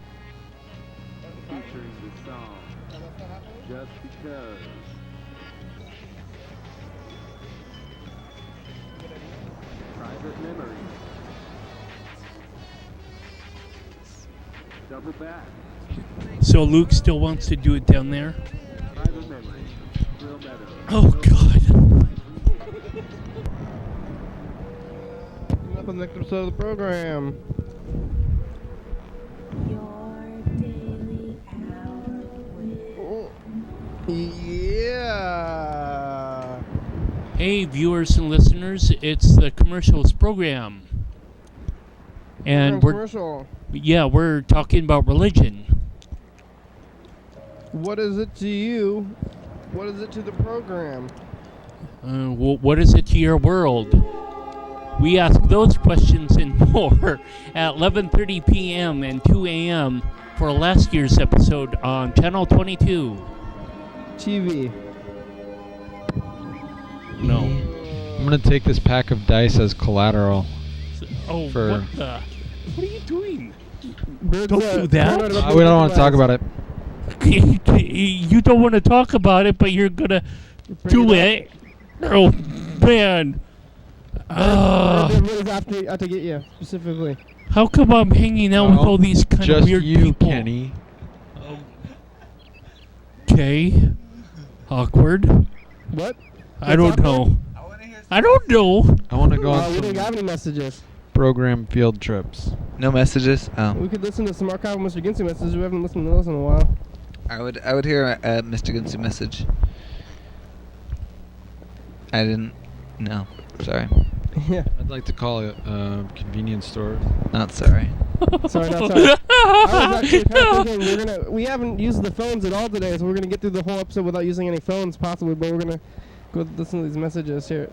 Featuring the song Just Because. Private Memory. Double Back. So Luke still wants to do it down there? Private Memory. Real Meadow. Oh God. Up on the next episode of the program. Your daily hour with Yeah. Hey viewers and listeners, it's the commercials program. And Commercial. we're talking about religion. What is it to you? What is it to the program? What is it to your world? We ask those questions and more at 11:30 p.m. and 2 a.m. for last year's episode on Channel 22. TV. No. I'm going to take this pack of dice as collateral. Oh, For- what the? What are you doing? Birds, Don't do that. We don't want to talk about it. You don't want to talk about it, but you're gonna do it. Oh man. What is after get you specifically? How come I'm hanging out with Well, all these kind of Just weird you, people? Kenny. Okay. Awkward. What? I don't awkward? know. I don't know. I want to go We on didn't have some any messages. program field trips. No messages? Oh. We could listen to some archival Mr. Ginsey messages. We haven't listened to those in a while. I would hear a Mr. Ginsey message. I didn't. No. Sorry. Yeah. I'd like to call it convenience store. Not sorry. Sorry, not sorry. I was actually kind of thinking we haven't used the phones at all today, so we're gonna get through the whole episode without using any phones possibly, but we're gonna go listen to these messages here.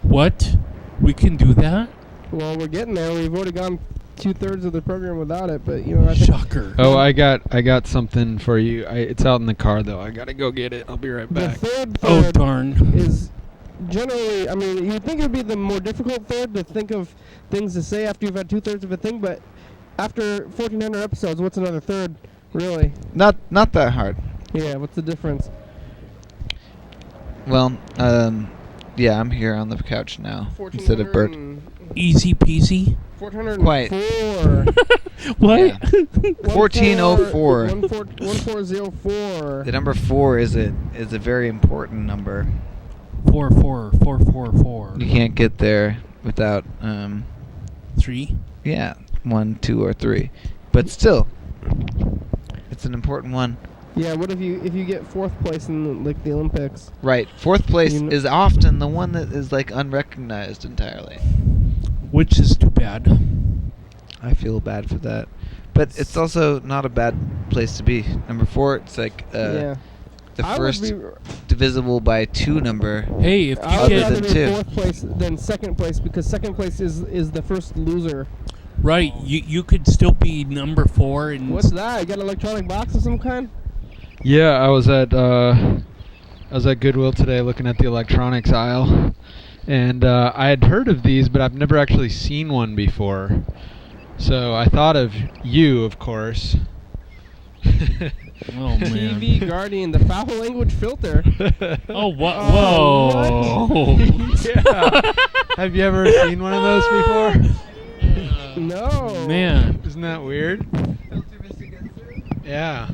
What? We can do that? Well, we're getting there. We've already gone 2/3 of the program without it, but I think Shocker. Oh, I got something for you. It's out in the car though. I gotta go get it. I'll be right the back. third Oh darn. is generally, I mean, you'd think it would be the more difficult third to think of things to say after you've had 2/3 of a thing, but after 1,400 episodes, what's another third, really? Not that hard. Yeah, what's the difference? Well, yeah, I'm here on the couch now instead of Bert. Easy peasy. 404. What? Yeah. 1404. 1404. The number 4 is a very important number. 44444. You can't get there without 3. yeah, 1, 2, or 3. But still, it's an important one. Yeah, what if you get 4th place in the Olympics? Right. 4th place You kn- is often the one that is unrecognized entirely. Which is too bad. I feel bad for that. But it's also not a bad place to be. Number 4, it's like Yeah. the I would first be- divisible by 2 number. Hey, if I you would Other get rather than be 2. 4th place than 2nd place because 2nd place is the first loser. right, you could still be number 4 and What's that? You got an electronic box of some kind? Yeah, I was at Goodwill today looking at the electronics aisle, and I had heard of these, but I've never actually seen one before. So I thought of you, of course. Oh man. TV Guardian, the foul language filter. Oh what? Oh, Whoa. Yeah. Have you ever seen one of those before? No. Man. Isn't that weird? Yeah.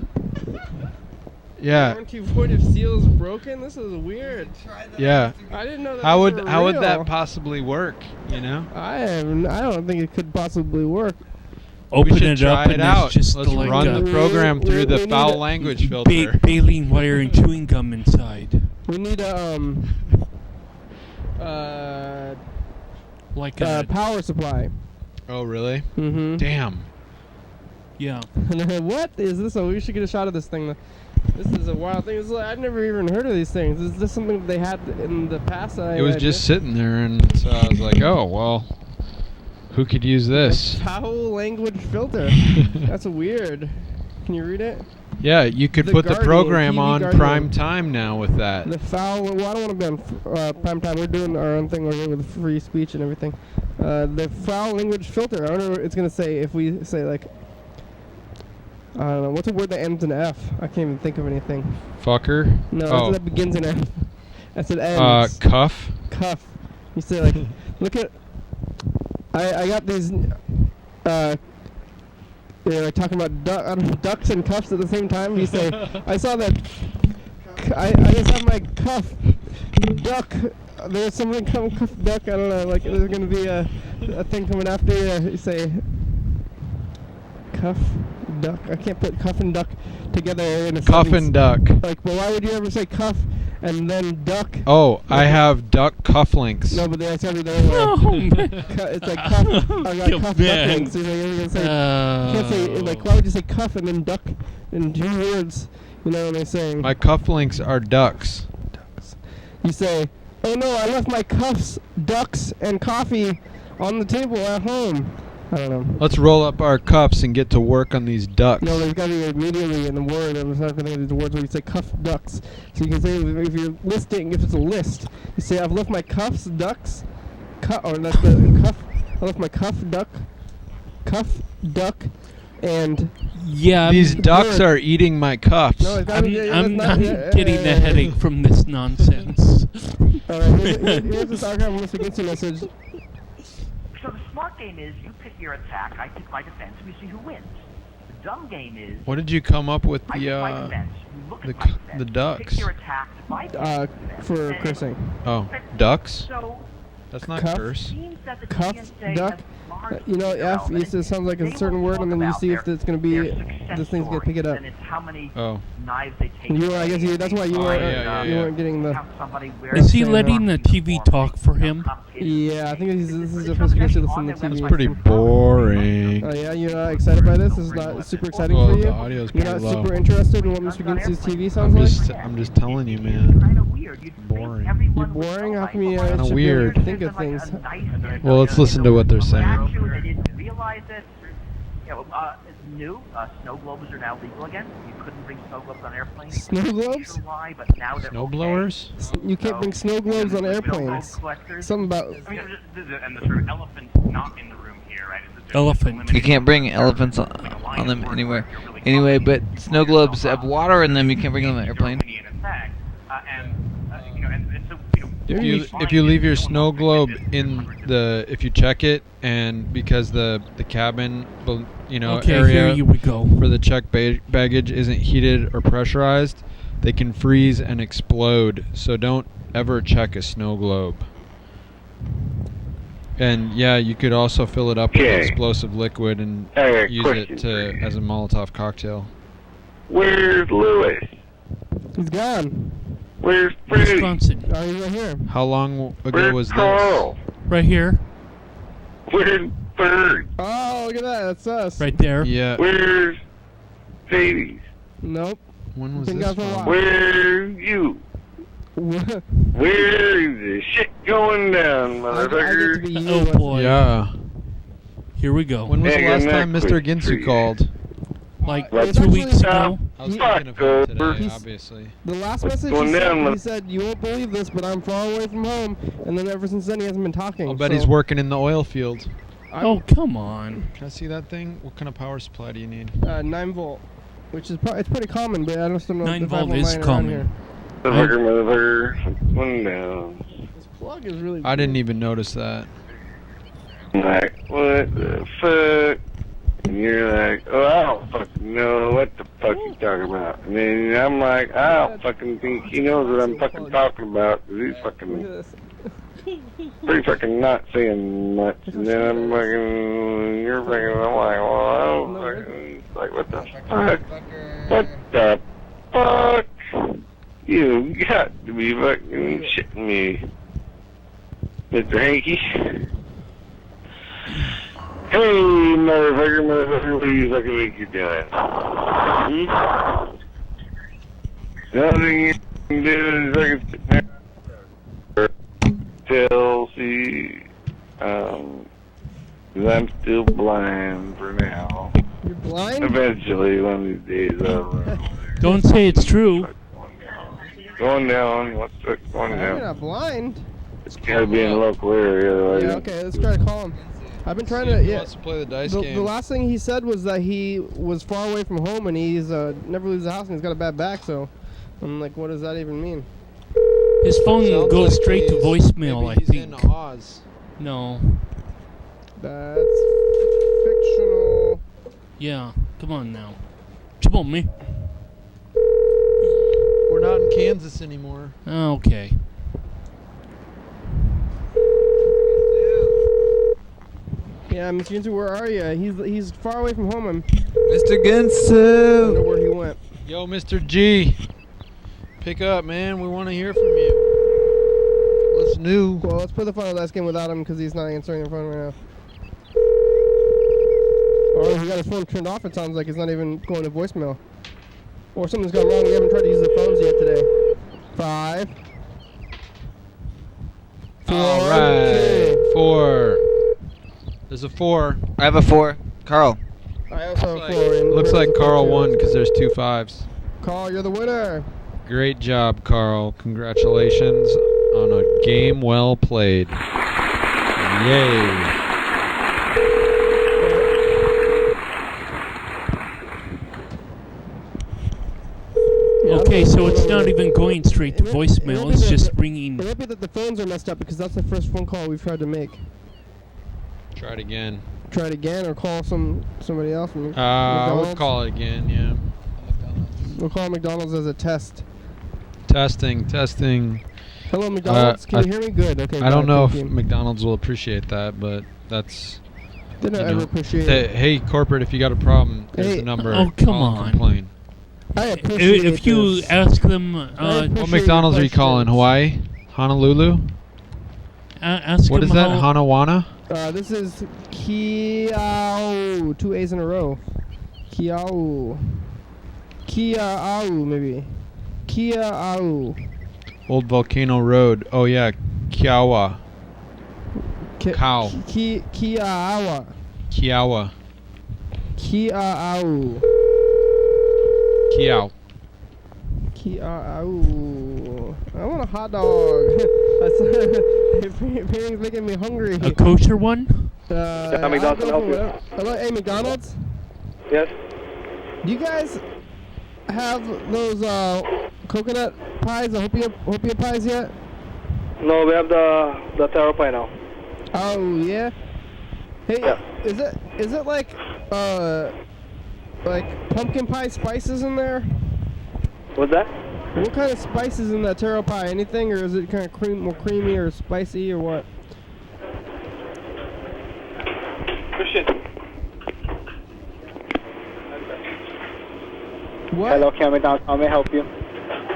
Yeah. Warranty void if seal is broken. This is weird. Yeah. I didn't know that. How those would were how would real. that possibly work? You know. I don't think it could possibly work. Open we should it try up it and out. it's just Let's like run a the program we through the need foul a language filter. baling wire and chewing gum inside. We need a Like a power supply. Oh really? Mm-hmm. Damn. yeah. What is this? Oh, we should get a shot of this thing. This is a wild thing. I've never even heard of these things. Is this something that they had in the past? It was just sitting there, and so I was like, oh well, who could use this? Foul language filter. That's weird. Can you read it? Yeah, you could The put the Guardian, program TV on Guardian. prime time now with that. The foul. Well, I don't want to be on prime time. We're doing our own thing over here with free speech and everything. The foul language filter. I wonder what it's gonna say if we say like. I don't know. What's a word that ends in F? I can't even think of anything. Fucker. No, Oh. that begins in F. That's it ends. Cuff. Cuff. You say like, look at. I got these. Like talking about ducks and cuffs at the same time. You say, I saw that. I just have my cuff duck. There's something coming cuff duck. I don't know. Like there's gonna be a thing coming after you. You say cuff duck. I can't put cuff and duck together in a Cuff sentence. and duck. Like, but why would you ever say cuff and then duck? Oh, I have duck cufflinks. No, but that's every day. It's like cuff. I got You cuff man. ducklings. You're gonna say, you can't say like. Why would you say cuff and then duck in 2 words? You know what I'm saying? My cufflinks are ducks. You say, oh no, I left my cuffs, ducks, and coffee on the table at home. I don't know. Let's roll up our cuffs and get to work on these ducks. No, there's got to be immediately in the word. I'm not going to think of the words where you say cuff ducks. So you can say if you're listing, if it's a list, you say I've left my cuffs, ducks, or that's the cuff. I left my cuff, duck, and Yeah. These the ducks word. are eating my cuffs. no, it's not, I'm that's not, getting a headache from this nonsense. All right, here's this archive of Mr. Ginsu message. So the smart game is you pick your attack, I pick my defense, and we see who wins. The dumb game is What did you come up with I pick my defense, you look the at my c- defense, the you ducks? pick your attack, my defense, For and cursing. Oh, ducks? So That's not Cuff? curse. seems that the Cuff, TNSA duck. has largely You know, F. irrelevant. It sounds like They a certain will word, talk and then you about see if their- it's going to be. their success This thing's going to pick it up. stories, and it's how many Oh. knives they take. You were, I guess that's why you Oh, weren't. yeah, you yeah. weren't getting the. Have somebody wear Is he Saying letting the TV talk for him? Yeah, I think this is just supposed to listen to the TV. It's pretty boring. Oh yeah, you're not excited by this? This is not super exciting Well, for you? the audio's You're pretty not low. super interested in what Mr. Ginsu's TV sounds I'm just telling you, man. Kind of weird. You'd think Boring. everyone You're would boring? know How by come you now. Kinda should be weird. able to think of things? Well, let's listen to what they're saying. Actually, they didn't realize it. You know, it's new. Snow globes are now legal again. You couldn't bring snow globes on airplanes. Snow I'm not globes? Sure why, but now they're Snow okay. blowers? You can't bring snow globes on Snow airplanes. globe collectors. Something about. And the sort of elephant not in the room here, right? Elephant. You can't bring elephants on them anywhere. Anyway, but snow globes have water in them. You can't bring them on an airplane. If you leave your snow globe in the, if you check it, and because the cabin, Okay, area here we go. for the checked baggage isn't heated or pressurized, they can freeze and explode. So don't ever check a snow globe. And yeah, you could also fill it up with Okay. explosive liquid and I got a use question it for you. as a Molotov cocktail. Where's Lewis? He's gone. Where's Freddie? Wisconsin. Oh, he's right here. How long ago Where's was this? Carl? Right here. Where's Bird? Oh, look at that. That's us. Right there. Yeah. Where's Sadie's? Nope. When was Been this gone for a from? while. Where's you? I Where's the shit going down, get to motherfucker? be you. Oh boy. Yeah. Here we go. When was the Hang last on time that Mr. quick Ginsu tree. called? Like Well, 2 weeks actually, ago. I was Fuck, thinking of him today, he's- obviously. The last What's message going he down, he said, you won't believe this, but I'm far away from home. And then ever since then, he hasn't been talking. I'll bet so he's working in the oil field. Oh, come on. Can I see that thing? What kind of power supply do you need? 9 volt, which is it's pretty common, but I just don't know 9 if I have volt a is line around common. here. Motherfucker, one down. This plug is really. I didn't even notice that. Like, what the fuck? And you're like, oh, I don't fucking know what the fuck you're talking about? And then I'm like, I don't fucking think he knows what I'm fucking talking about. 'Cause he's fucking pretty fucking not saying much. And then I'm fucking, you're fucking, I'm like, well, I don't fucking, like, what the fuck? What the fuck? You got to be fucking shitting me, Mr. Hanky. Hey, motherfucker, what do you fucking think you're doing? Nothing you can do is fucking sit there till, see, 'cause I'm still blind for now. You're blind? Eventually, one of these days, Don't say it's true. Going down, what's going You're down? not blind. It's gotta be in a local area, otherwise. Yeah, okay, let's try to call him. I've been trying to, He yeah. wants to play the dice The game. last thing he said was that he was far away from home and he's never leaves the house and he's got a bad back, so I'm like, what does that even mean? His phone Sounds goes like straight to he's- voicemail, maybe I think. he's in Oz. No. That's fictional. Yeah. Come on now. Come on, me. We're not in Kansas anymore. Okay. Yeah, Mr. Ginsu, where are you? He's far away from home. Mr. I don't know Ginsu. where he went. Yo, Mr. G. Pick up, man. We want to hear from you. What's new? Well, let's play the final last game without him because he's not answering the phone right now. Or he got his phone turned off. It sounds like he's not even going to voicemail. Or something's gone wrong. We haven't tried to use the phones yet today. 5. 4. All right. 4. There's a 4. I have a 4. Carl. I also have 4. And Looks like Chris Carl is won 2. because there's 2 5s. Carl, you're the winner. Great job, Carl. Congratulations on a game well played. Yay. Okay, so it's not even going straight to It might- it voicemail. might It's be just that- ringing. It might be that the phones are messed up because that's the first phone call we've tried to make. Try it again. Try it again or call somebody else. We'll McDonald's? call it again, yeah. We'll call McDonald's as a test. Testing. Hello, McDonald's. Can I- you hear me? Good. Okay. I don't know if thank you. McDonald's will appreciate that, but that's... They don't you ever know, appreciate they- it. Hey, corporate, if you got a problem, there's Hey. the number. Oh, come Call and on. Complain. I appreciate If you this. ask them, I What appreciate McDonald's are your you calling? questions. Hawaii? Honolulu? ask What them is that? how, Hanawana? This is Kiao. 2 A's in a row. Kiao. Kiao, maybe. Kiao. Old Volcano Road. Oh, yeah. Kiawa. Cow. Kiawa. Kiawa. Kiao. Kiao. Kiao. I want a hot dog. Pairing's making me hungry. a kosher one? McDonald's I'll can go help for you. whatever. Hello, hey, McDonald's? Yes? Do you guys have those coconut pies, the hopia pies yet? No, we have the taro pie now. Oh yeah. Hey, Yeah. is it like pumpkin pie spices in there? What's that? What kind of spices in that taro pie? Anything, or is it kind of more creamy or spicy or what? Christian. What? Hello, Cam McDonald's. How may I help you?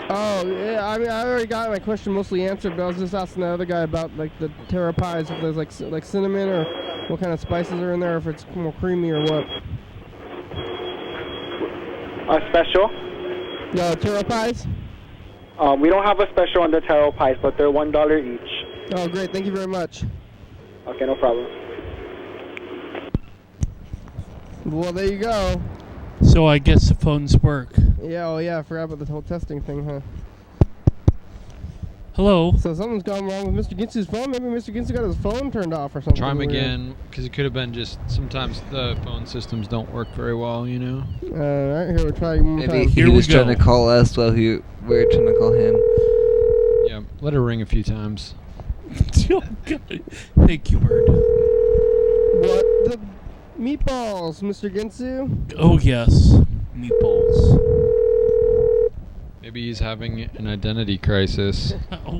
Oh yeah, I mean I already got my question mostly answered, but I was just asking the other guy about like the taro pies, if there's like cinnamon or what kind of spices are in there, if it's more creamy or what. A special? No, taro pies? We don't have a special on the taro pies, but they're $1 each. Oh great, thank you very much. Okay, no problem. Well, there you go. So I guess the phones work. Yeah, oh yeah, I forgot about the whole testing thing, huh? Hello? So something's gone wrong with Mr. Ginsu's phone. Maybe Mr. Ginsu got his phone turned off or something. Try him weird. again, because it could have been just sometimes the phone systems don't work very well, you know? Alright, here we'll try one more Maybe time. he Here we was trying go. to call us while we were trying to call him. Yeah, let it ring a few times. Oh, God. Thank you, Bird. What the meatballs, Mr. Ginsu? Oh, yes. Meatballs. Maybe he's having an identity crisis.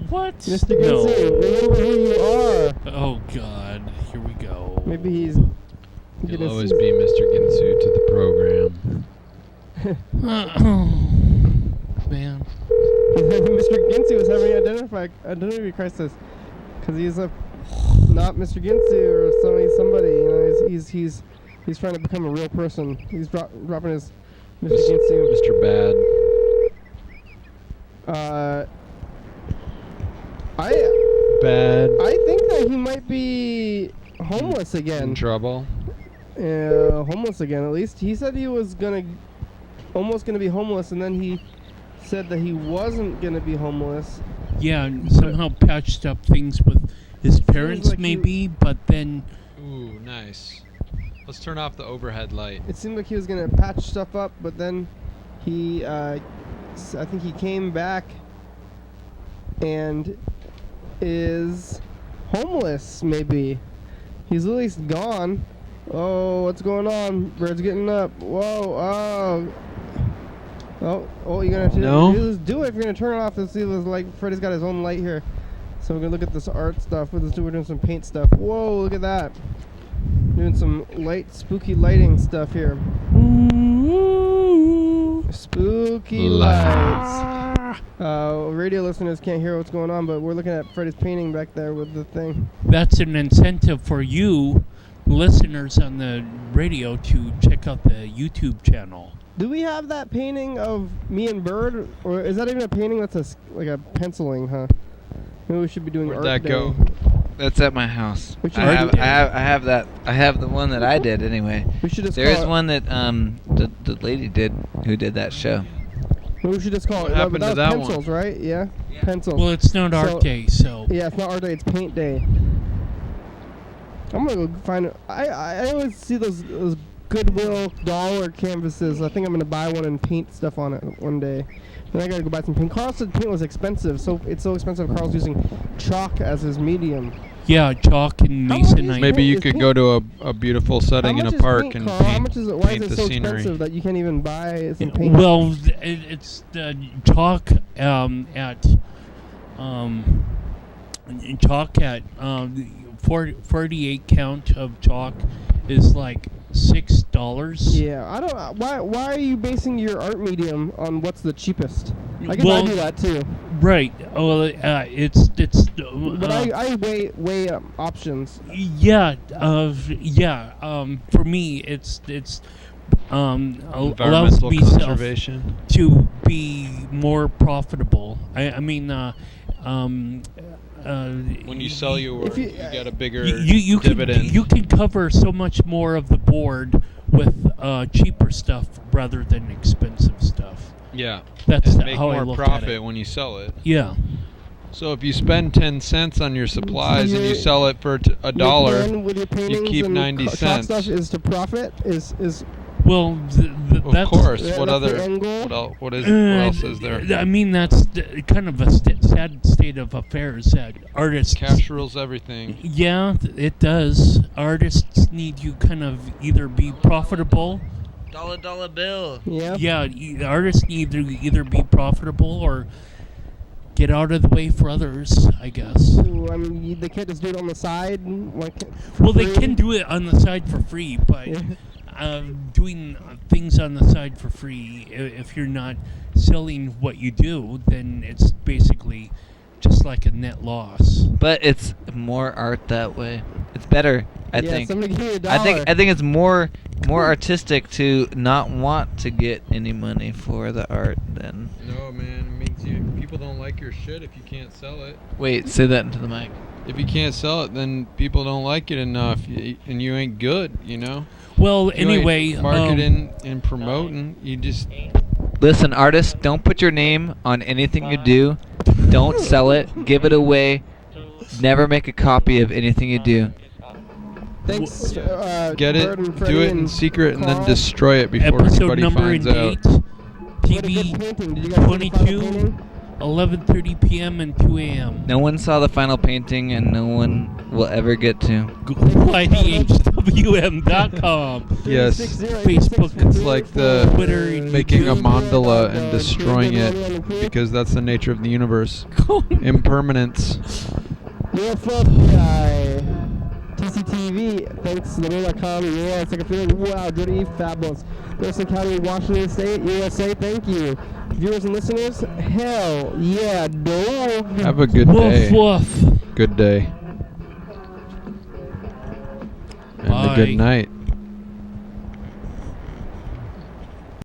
What? Mr. No. Ginsu, remember who you are. Oh God, here we go. Maybe he's. You'll always be Mr. Ginsu to the program. Man. Mr. Ginsu is having an identity crisis because he's not Mr. Ginsu or somebody. You know, he's trying to become a real person. He's dropping his Mr. Ginsu. Mr. Bad. I think that he might be homeless again. In trouble. Homeless again. At least he said he was almost gonna be homeless, and then he said that he wasn't gonna be homeless. Yeah, and somehow patched up things with his parents, like maybe, but then. Ooh, nice. Let's turn off the overhead light. It seemed like he was gonna patch stuff up, but then he, I think he came back and is homeless. Maybe he's at least gone. Oh, what's going on? Bird's getting up. Whoa! Oh! You're gonna have to do it if you're gonna turn it off. Let's see this light. Freddy's got his own light here, so we're gonna look at this art stuff. We're doing some paint stuff. Whoa! Look at that. Doing some spooky lighting stuff here. Spooky lights. Radio listeners can't hear what's going on, but we're looking at Freddy's painting back there with the thing. That's an incentive for you, listeners on the radio, to check out the YouTube channel. Do we have that painting of me and Bird, or is that even a painting? That's like a penciling, huh? Maybe we should be doing Where'd art that day. go? That's at my house. We should I have that. I have the one that I did anyway. We should just There is call it- one that the lady did who did that show. Maybe we should just call What it. happened that to was that pencils, one? right? Yeah? Pencils. Well, it's not art day, so. Yeah, it's not art day. It's paint day. I'm gonna go find it. I always see those Goodwill dollar canvases. I think I'm gonna buy one and paint stuff on it one day. Then I gotta go buy some paint. Carl said paint was expensive, so it's so expensive. Carl's using chalk as his medium. Yeah, chalk and How much is masonite. Maybe you is could paint- go to a beautiful setting How in a much is park paint, and Carl? How paint, much is it? Why paint is it the so scenery. expensive that you can't even buy some paint? Well, it's the chalk at 48 count of chalk is like $6. Yeah, I don't. Why are you basing your art medium on what's the cheapest? I guess Well, I do that too. Right. Well, it's. But I weigh options. Yeah. For me, it's allows environmental me conservation. to be more profitable. I mean. When you sell your work, you get a bigger you dividend. you can cover so much more of the board with cheaper stuff rather than expensive stuff. Yeah, That's and make how I more look at profit it. when you sell it. Yeah. So if you spend 10 cents on your supplies and you your- sell it for Your $1, plan with your you paintings keep and 90 chalk cents. stuff is to profit. Is Well, Of that's course. Yeah, What that's the other? end goal. What else is there? I mean, that's kind of a sad state of affairs that artists. Cash rules everything. Yeah, it does. Artists need you kind of either be profitable. Dollar bill. yeah. Yeah, artists need to either be profitable or get out of the way for others, I guess. Ooh, I mean, they can't just do it on the side. Like, for Well, they free. can do it on the side for free, but doing things on the side for free, if you're not selling what you do, then it's basically just like a net loss. But it's more art that way. It's better, I Yeah, think. somebody give me $1. I think it's more artistic to not want to get any money for the art than. No, man. It means people don't like your shit if you can't sell it. Wait, say that into the mic. If you can't sell it, then people don't like it enough, and you ain't good, you know? Well, You ain't anyway, marketing and promoting, you just... Listen, artists, don't put your name on anything you do. Don't sell it. Give it away. Never make a copy of anything you do. Thanks. Get Bird and it, Freddie do it and in secret, and then Carl. destroy it before episode everybody number finds and out. date, What a good TV painting. Did you guys see the final 22. painting? 11:30 p.m. and 2 a.m. No one saw the final painting, and no one will ever get to. YDHWM.com. Yes. Facebook. It's like the Twitter and making a YouTube. mandala and destroying it because that's the nature of the universe. Impermanence. TCTV, thanks to the.com, yeah, it's like a feeling, wow, Jody E, fabulous. Thurston County Washington State, USA, thank you. Viewers and listeners, hell yeah, no. Have a good day. Woof woof. Good day. And a Bye. good night.